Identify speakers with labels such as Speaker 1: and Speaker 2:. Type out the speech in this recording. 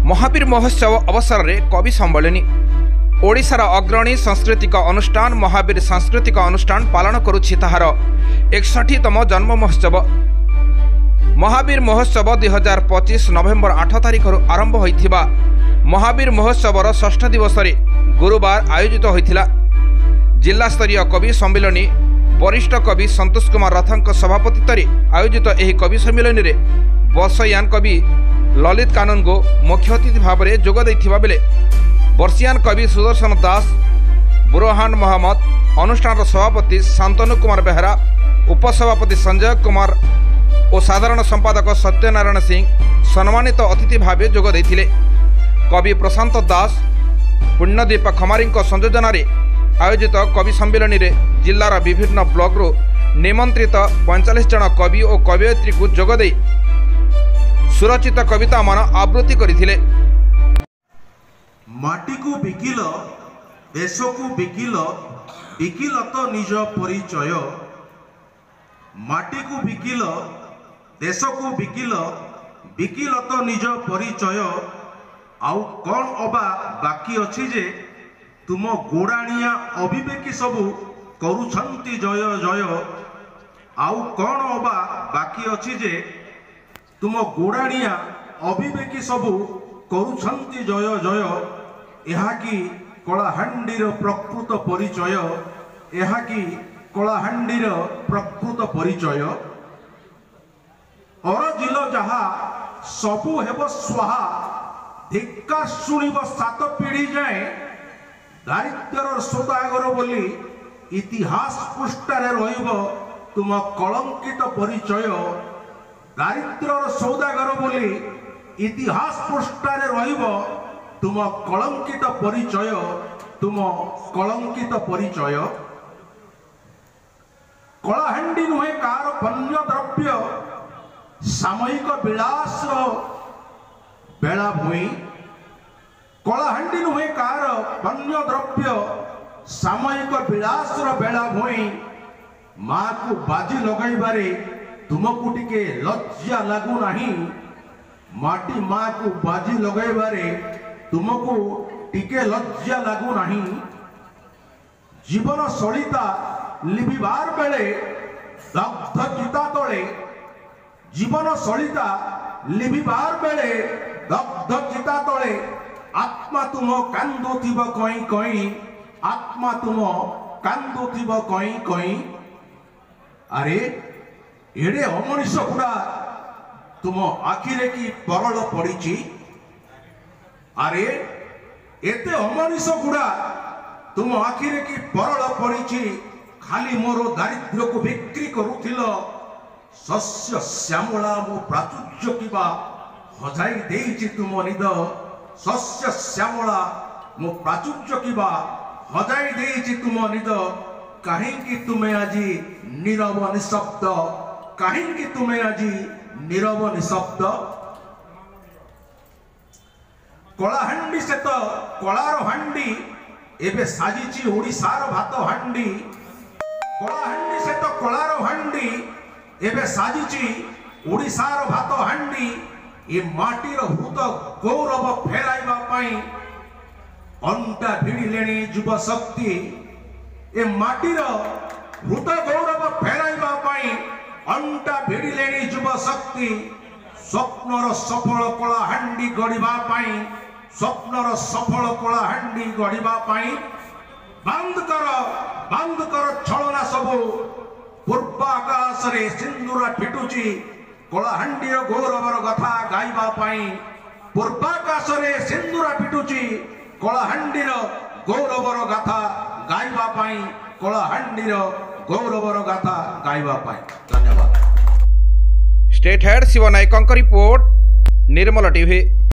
Speaker 1: महावीर महोत्सव अवसर में कवि सम्मेलन ओडिशार अग्रणी सांस्कृतिक अनुष्ठान महावीर सांस्कृतिक अनुष्ठान पालन करुछि ताहार 61तम जन्म महोत्सव। महावीर महोत्सव 2025 नवेम्बर 8 तारिख आरंभ होइथिबा महावीर महोत्सवर 6ठ दिवस गुरुवार आयोजित होइथिला। जिला स्तरीय कवि सम्मेलन वरिष्ठ कवि संतोष कुमार रथक सभापतित्व आयोजित एही कवि सम्मेलन में वर्षयान कवि ललित कानूनगो मुख्य अतिथि भाव में जोग देथिबा बेले वर्षियान कवि सुदर्शन दास, बुरहान मोहम्मद, अनुष्ठान सभापति शांतनु कुमार बेहरा, उपसभापति संजय कुमार और साधारण संपादक सत्यनारायण सिंह सम्मानित अतिथि भाव जोग देथिले। कवि प्रशांत दास, पुण्यदीप खमारी संयोजन आयोजित कवि सम्मेलन में जिलार विभिन्न ब्लॉक निमंत्रित 45 जन कवि और कवयित्री को जोगदे सुरचित कविता मान आवृत्ति करथिले।
Speaker 2: माटी को बिकिल, देश को बिकिल, बिकिल तो निज परिचय। माटी को बिकिल, देश को बिकिल, बिकिल तो निज परिचय। आउ कौन अबा बाकी अछि जे तुम गोड़ाणिया अविवेकी सबू करुछंती जय जय। आउ कौन अबा बाकी अछि जे तुम गोड़ाणिया अविवेकी सबू करुछंती जय जय। यहा कि कलाहांडीर प्रकृत परिचय, यहा कि कलाहांडीर प्रकृत परिचय। अरजिल जहा सबू हेब स्वाहा, धिक्कार शुणिब 7 पीढ़ी जाए। दारिद्र्यर सौदागर बोली इतिहास पृष्ठारे रहिब तुम कलंकित परिचय। दारिद्र्यर सौदागर बोली इतिहास पृष्ठारे रहिब तुम कलंकित परिचय, तुम कलंकित परिचय। कलाहांडी नुहे कार पण्य द्रव्य, सामयिक विलास बेलाभूमि। कलाहांडी नुहे कार पण्य द्रव्य, सामयिक विलास बेलाभूमि। माँ को बाजी लगाइबारे तुमको टिके लज्जा लागू नहीं। माटी माँ को बाजी लगाइबारे तुमको टिके लज्जा लागू नहीं। जीवन सलिता लिबिबार बेले दग्ध चिता तले, जीवन सलिता लिबिबार बेले दग्ध चिता तले। आत्मा तुम कांदुथिब कई कई, आत्मा तुम कांदुथिब कई कई। अरे एडे अमनिष गुड़ा तुम आखिरे की परल पड़ी। अरे एते अमनिष गुड़ा तुम आखिरे की परल पड़ी। खाली मोर दारिद्र्य को बिक्री करुथिल, शस्य श्यामला मो प्राचुर्य किबा हजाई देइछि तुम निद। शस्य श्यामला मो प्राचुर्य किबा हजाई देइछि तुम निद। काहेकि तुमे आजी नीरव निशब्द, काहेकि तुमे आजी नीरव निशब्द। कलाहांडी से तो कलार हांडी एबे साजिची ओडिशार भात हांडी। कलाहांडी से तो कलार हांडी एबे साजिची ओडिशार भात हांडी। ए माटीर हृत गौरव फेराइबा पाई अंटा भिड़िलेणी युव शक्ति। ए माटीर हृत गौरव फेराइबा पाई अंटा भिड़िलेणी युव शक्ति। स्वप्नर सफल कलाहांडी गढ़िबा पाई, स्वप्नर सफल कलाहांडी गढ़िबा पाई बंद कर छलना सबू। पूर्वाकाश रे सिंदूर फिटुची कलाहांडीर गौरवर कथा गाइबा पाई। पूर्वाकाश रे सिंदूर फिटुची कलाहांडीर गौरवर गाथा गाइबा पाई, कलाहांडीर गौरवर गाथा गाइबा पाई। धन्यवाद।
Speaker 1: स्टेट हेड शिव नायकंक रिपोर्ट, निर्मल टीवी।